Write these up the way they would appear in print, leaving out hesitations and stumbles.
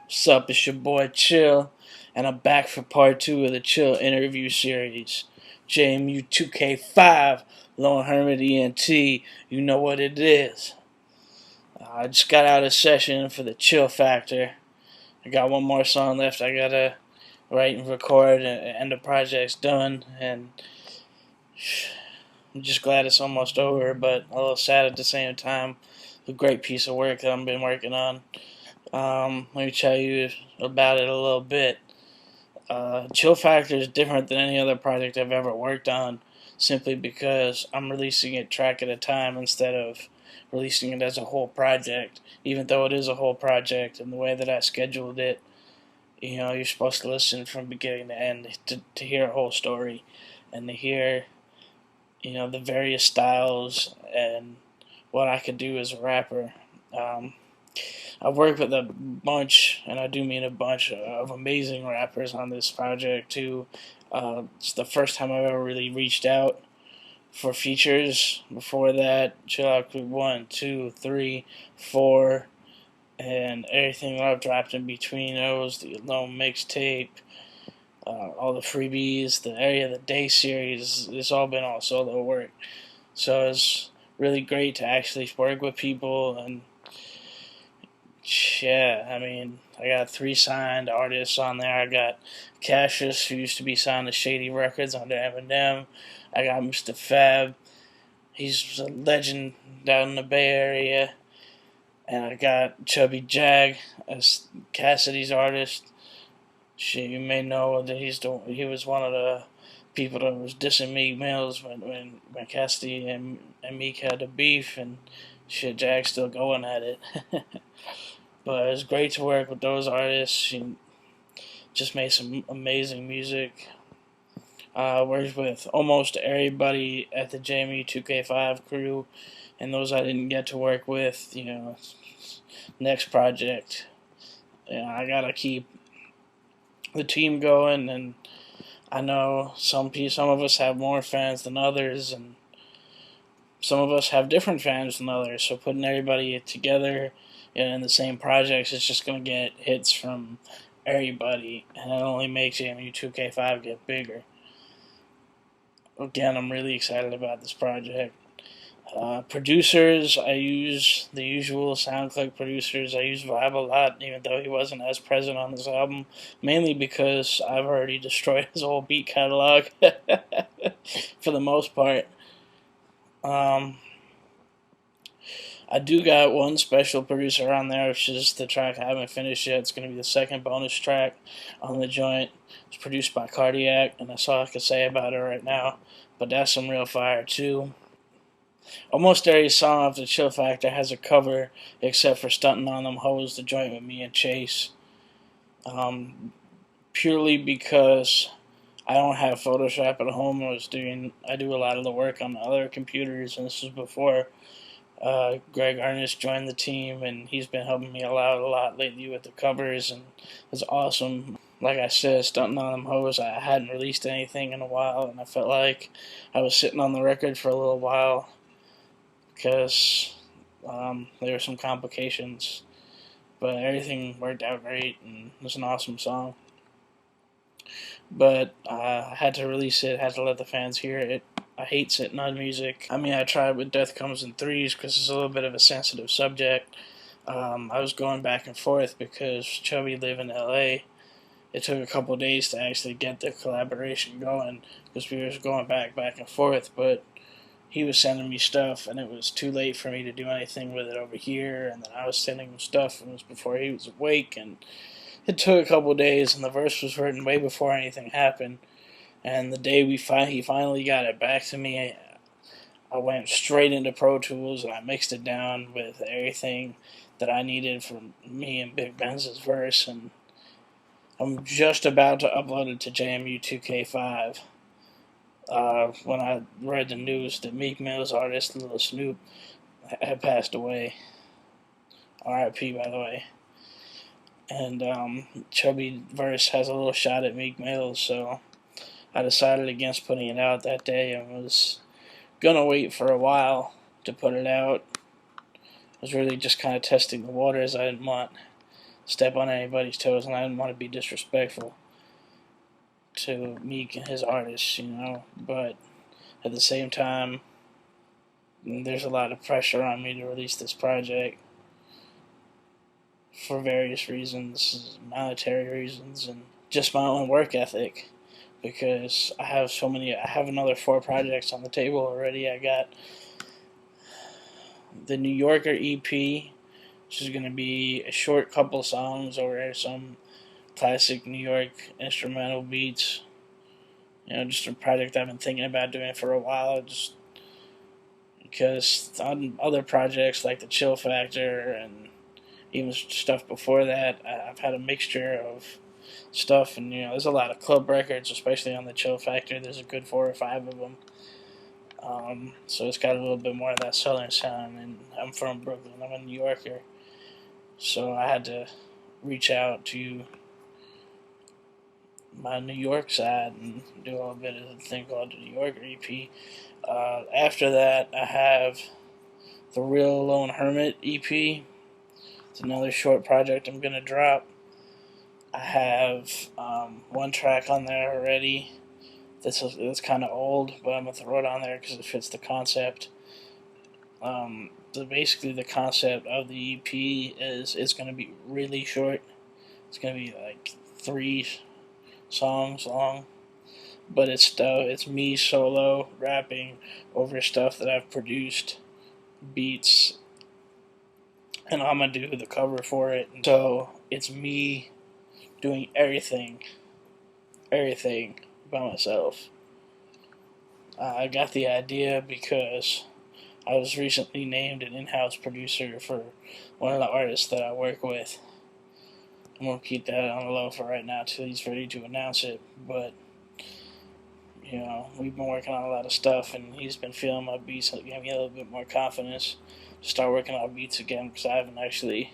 What's up? It's your boy CHiL, and I'm back for part 2 of the CHiL Interview series. JMU 2K5, Lone Hermit ENT, you know what it is. I just got out of session for the CHiL Factor. I got one more song left I gotta write and record, and the project's done, and I'm just glad it's almost over, but a little sad at the same time. A great piece of work that I've been working on. Let me tell you about it a little bit. CHiL Factor is different than any other project I've ever worked on, simply because I'm releasing it track at a time instead of releasing it as a whole project. Even though it is a whole project, and the way that I scheduled it, you're supposed to listen from beginning to end to hear a whole story, and to hear, the various styles and what I could do as a rapper. I've worked with a bunch, and I do mean a bunch, of amazing rappers on this project too. It's the first time I've ever really reached out for features. Before that, Chill Out Crew 1, 2, 3, 4, and everything that I've dropped in between those, the Alone mixtape, all the freebies, the Area of the Day series, it's all been all solo work. So it's really great to actually work with people. And yeah, I got 3 signed artists on there. I got Cassius, who used to be signed to Shady Records under Eminem. I got Mr. Fab. He's a legend down in the Bay Area. And I got Chubby Jag as Cassidy's artist. You may know that he was one of the people that was dissing Meek Mills when Cassidy and Meek had the beef, and Jag's still going at it. But it's great to work with those artists. She just made some amazing music. Worked with almost everybody at the JMU 2K5 crew, and those I didn't get to work with, next project. I gotta keep the team going, and I know some of us have more fans than others, and some of us have different fans than others. So putting everybody together in the same projects, it's just going to get hits from everybody, and it only makes JMU 2K5 get bigger. Again, I'm really excited about this project. Producers, I use the usual SoundClick producers. I use Vibe a lot, even though he wasn't as present on this album, mainly because I've already destroyed his whole beat catalog for the most part. I do got one special producer on there, which is the track I haven't finished yet. It's going to be the second bonus track on the joint. It's produced by Cardiac, and that's all I can say about it right now. But that's some real fire too. Almost every song of the CHiL Factor has a cover, except for Stunting on Them Hoes, the joint with me and Chase. Purely because I don't have Photoshop at home. I do a lot of the work on the other computers, and this was before Greg Ernest joined the team, and he's been helping me out a lot lately with the covers, and it's awesome. Like I said, Stunting on Them Hoes, I hadn't released anything in a while, and I felt like I was sitting on the record for a little while because there were some complications, but everything worked out great, and it was an awesome song. But I had to release it, had to let the fans hear it. I hate sitting on music. I tried with Death Comes in Threes because it's a little bit of a sensitive subject. I was going back and forth because Chubby lived in LA. It took a couple of days to actually get the collaboration going because we were going back and forth, but he was sending me stuff, and it was too late for me to do anything with it over here, and then I was sending him stuff, and it was before he was awake, and it took a couple of days, and the verse was written way before anything happened. And the day he finally got it back to me, I went straight into Pro Tools, and I mixed it down with everything that I needed for me and Big Benz's verse, and I'm just about to upload it to JMU 2K5. When I read the news that Meek Mill's artist Lil Snoop had passed away. R.I.P. by the way. And Chubby verse has a little shot at Meek Mill, so I decided against putting it out that day and was gonna wait for a while to put it out. I was really just kind of testing the waters. I didn't want step on anybody's toes, and I didn't want to be disrespectful to Meek and his artists, But at the same time, there's a lot of pressure on me to release this project for various reasons, monetary reasons, and just my own work ethic. Because I have another 4 projects on the table already. I got the New Yorker EP, which is going to be a short couple songs over some classic New York instrumental beats. Just a project I've been thinking about doing for a while, just because on other projects like the CHiL Factor and even stuff before that, I've had a mixture of stuff, and there's a lot of club records, especially on the CHiL Factor. There's a good 4 or 5 of them. So it's got a little bit more of that southern sound, and I'm from Brooklyn. I'm a New Yorker, so I had to reach out to my New York side and do a little bit of a thing called the New Yorker EP. After that, I have the Real Lone Hermit EP. It's another short project I'm going to drop. I have 1 track on there already that's kind of old, but I'm going to throw it on there because it fits the concept. So basically the concept of the EP is it's going to be really short. It's going to be like 3 songs long, but it's me solo rapping over stuff that I've produced, beats, and I'm going to do the cover for it. So it's me doing everything by myself. I got the idea because I was recently named an in-house producer for one of the artists that I work with. I'm going to keep that on the low for right now till he's ready to announce it, but we've been working on a lot of stuff, and he's been feeling my beats and gave me a little bit more confidence to start working on beats again, because I haven't actually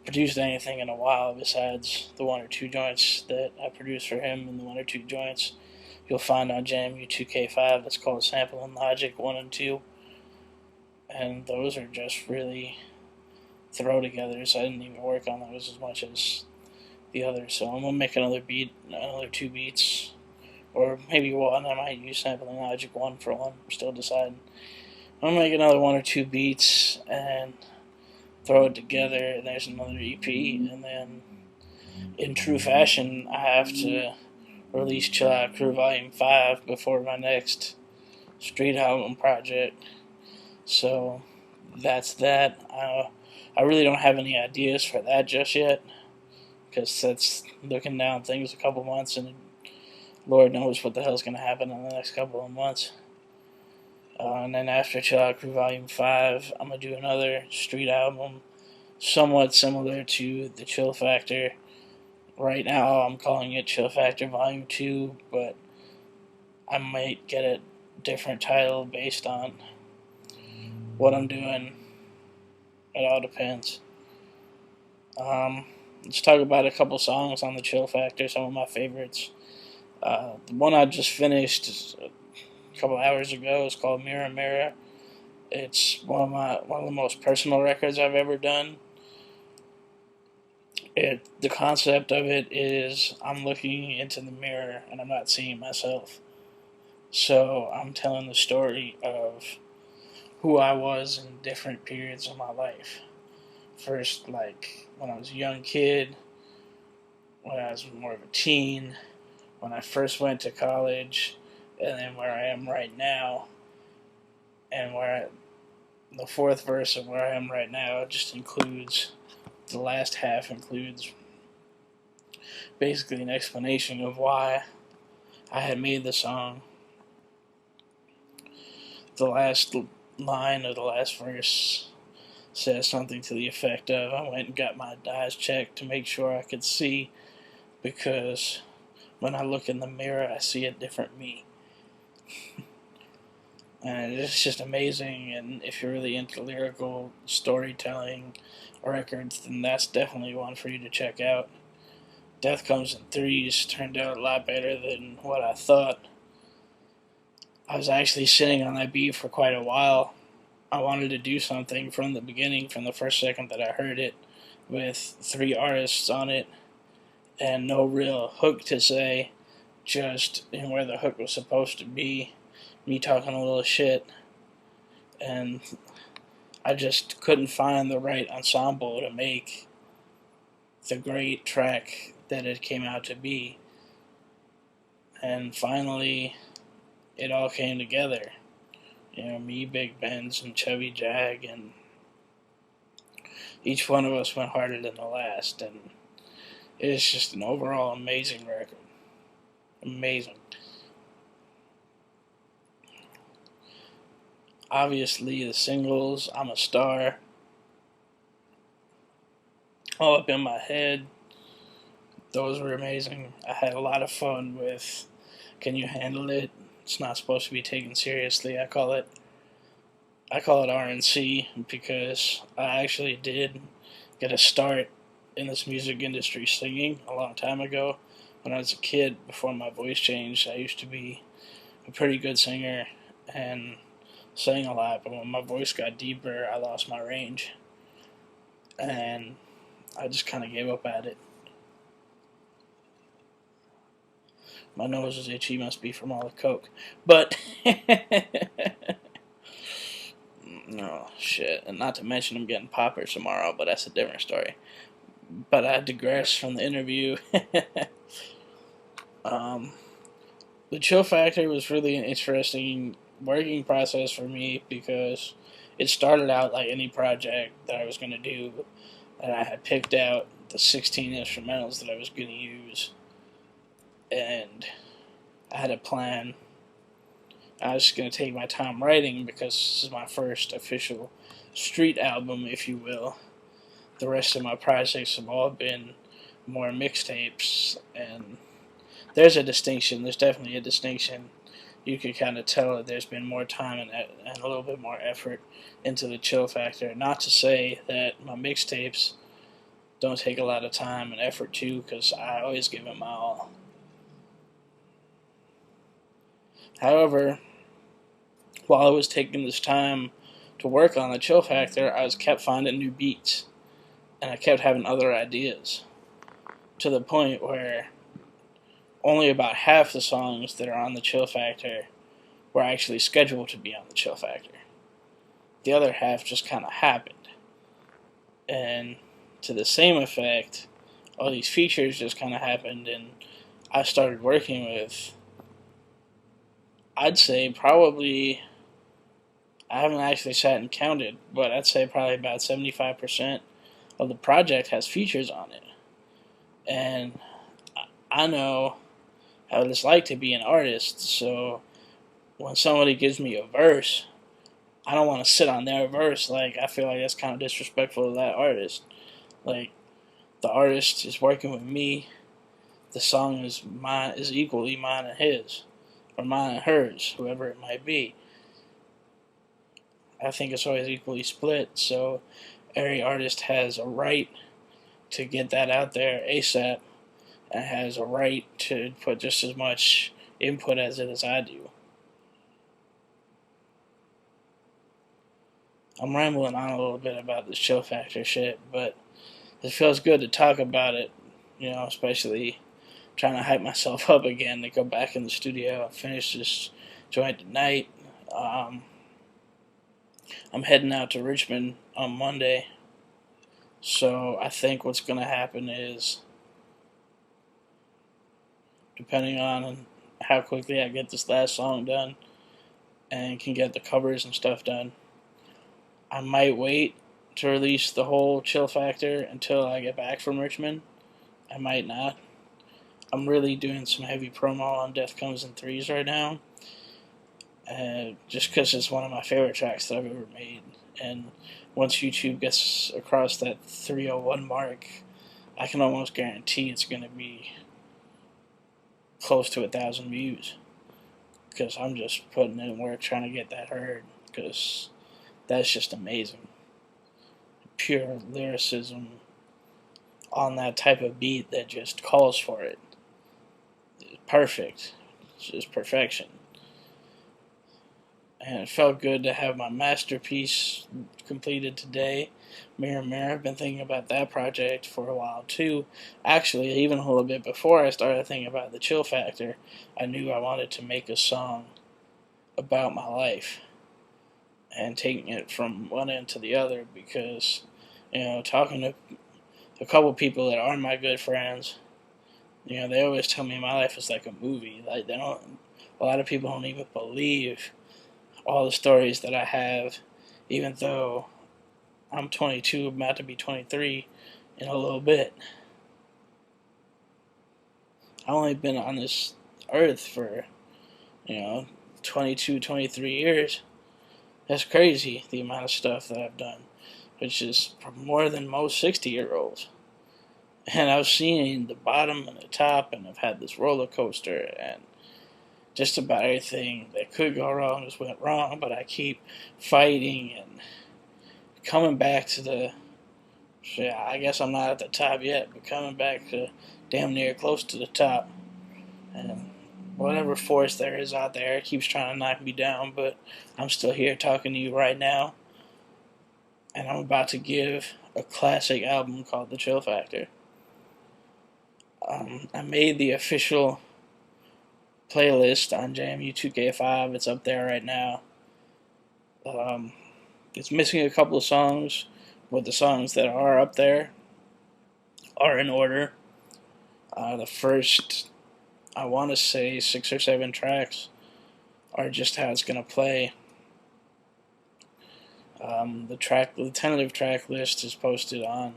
produced anything in a while besides the 1 or 2 joints that I produced for him, and the 1 or 2 joints you'll find on JMU 2K5. That's called Sample and Logic 1 and 2, and those are just really throw together, so I didn't even work on those as much as the others. So I'm gonna make another 2 beats, or maybe 1. I might use Sample and Logic 1 for 1. I'm still deciding. I'm gonna make another 1 or 2 beats and throw it together, and there's another EP, and then in true fashion, I have to release Chill Out Crew Volume 5 before my next street album project. So that's that. I really don't have any ideas for that just yet, because that's looking down things a couple months, and Lord knows what the hell's going to happen in the next couple of months. And then after Chill Out Crew Volume 5, I'm going to do another street album somewhat similar to the CHiL Factor. Right now I'm calling it CHiL Factor Volume 2, but I might get a different title based on what I'm doing. It all depends. Let's talk about a couple songs on the CHiL Factor, some of my favorites. The one I just finished a couple hours ago is called Mirror Mirror. It's one of the most personal records I've ever done. The concept of it is I'm looking into the mirror and I'm not seeing myself. So I'm telling the story of who I was in different periods of my life. First, like when I was a young kid, when I was more of a teen, when I first went to college, and then where I am right now. And the 4th verse of where I am right now just includes, the last half includes basically an explanation of why I had made the song. The last line of the last verse says something to the effect of, I went and got my eyes checked to make sure I could see, because when I look in the mirror I see a different me. And it's just amazing, and if you're really into lyrical storytelling records, then that's definitely one for you to check out. Death Comes in Threes turned out a lot better than what I thought. I was actually sitting on that beat for quite a while. I wanted to do something from the beginning, from the first second that I heard it. with 3 artists on it and no real hook to say, just in where the hook was supposed to be, me talking a little shit, and I just couldn't find the right ensemble to make the great track that it came out to be. And finally, it all came together. Me, Big Benz, and Chubby Jag, and each one of us went harder than the last, and it's just an overall amazing record. Amazing. Obviously, the singles, I'm a Star, all up in my head, those were amazing. I had a lot of fun with Can You Handle It? It's not supposed to be taken seriously. I call it RNC because I actually did get a start in this music industry singing a long time ago. When I was a kid, before my voice changed, I used to be a pretty good singer and sang a lot, but when my voice got deeper, I lost my range. And I just kind of gave up at it. My nose is itchy, must be from all the coke. But, oh, shit. And not to mention I'm getting poppers tomorrow, but that's a different story. But I digress from the interview. The CHiL Factor was really an interesting working process for me because it started out like any project that I was going to do, and I had picked out the 16 instrumentals that I was going to use, and I had a plan. I was going to take my time writing because this is my first official street album, if you will. The rest of my projects have all been more mixtapes, and there's a distinction. There's definitely a distinction. You can kind of tell that there's been more time and a little bit more effort into the CHiL Factor. Not to say that my mixtapes don't take a lot of time and effort too, because I always give it my all. However, while I was taking this time to work on the CHiL Factor, I kept finding new beats, and I kept having other ideas, to the point where only about half the songs that are on the CHiL Factor were actually scheduled to be on the CHiL Factor. The other half just kind of happened. And to the same effect, all these features just kind of happened, and I started working with, I'd say probably, I haven't actually sat and counted, but I'd say probably about 75% of the project has features on it. And I know how it's like to be an artist, so when somebody gives me a verse, I don't want to sit on their verse. Like, I feel like that's kind of disrespectful to that artist. Like, the artist is working with me, the song is equally mine and his, or mine and hers, whoever it might be. I think it's always equally split, so every artist has a right to get that out there ASAP, and has a right to put just as much input as it as I do. I'm rambling on a little bit about this CHiL Factor shit, but it feels good to talk about it, especially trying to hype myself up again to go back in the studio and finish this joint tonight. I'm heading out to Richmond on Monday, so I think what's going to happen is, depending on how quickly I get this last song done and can get the covers and stuff done, I might wait to release the whole CHiL Factor until I get back from Richmond. I might not. I'm really doing some heavy promo on Death Comes in Threes right now, just because it's one of my favorite tracks that I've ever made. And once YouTube gets across that 301 mark, I can almost guarantee it's going to be close to 1,000 views, because I'm just putting in work trying to get that heard, because that's just amazing. Pure lyricism on that type of beat that just calls for it. It's perfect. It's just perfection. and it felt good to have my masterpiece completed today. Mirror Mirror. I've been thinking about that project for a while too. Actually, even a little bit before I started thinking about the CHiL Factor, I knew I wanted to make a song about my life and taking it from one end to the other, because, talking to a couple people that aren't my good friends, they always tell me my life is like a movie. Like, a lot of people don't even believe all the stories that I have, even though I'm 22, about to be 23 in a little bit. I've only been on this earth for, 22, 23 years. That's crazy, the amount of stuff that I've done, which is more than most 60-year-olds. And I've seen the bottom and the top, and I've had this roller coaster, and just about everything that could go wrong just went wrong, but I keep fighting and coming back to I guess I'm not at the top yet, but coming back to damn near close to the top. And whatever force there is out there keeps trying to knock me down, but I'm still here talking to you right now. And I'm about to give a classic album called the CHiL Factor. I made the official playlist on JMU 2K5. It's up there right now. It's missing a couple of songs, but the songs that are up there are in order. The first, I want to say, 6 or 7 tracks are just how it's going to play. The tentative track list is posted on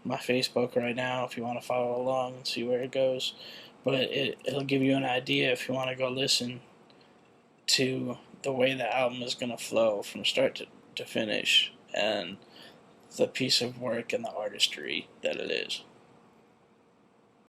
my Facebook right now if you want to follow along and see where it goes. But it'll give you an idea if you want to go listen to the way the album is going to flow from start to finish, and the piece of work and the artistry that it is.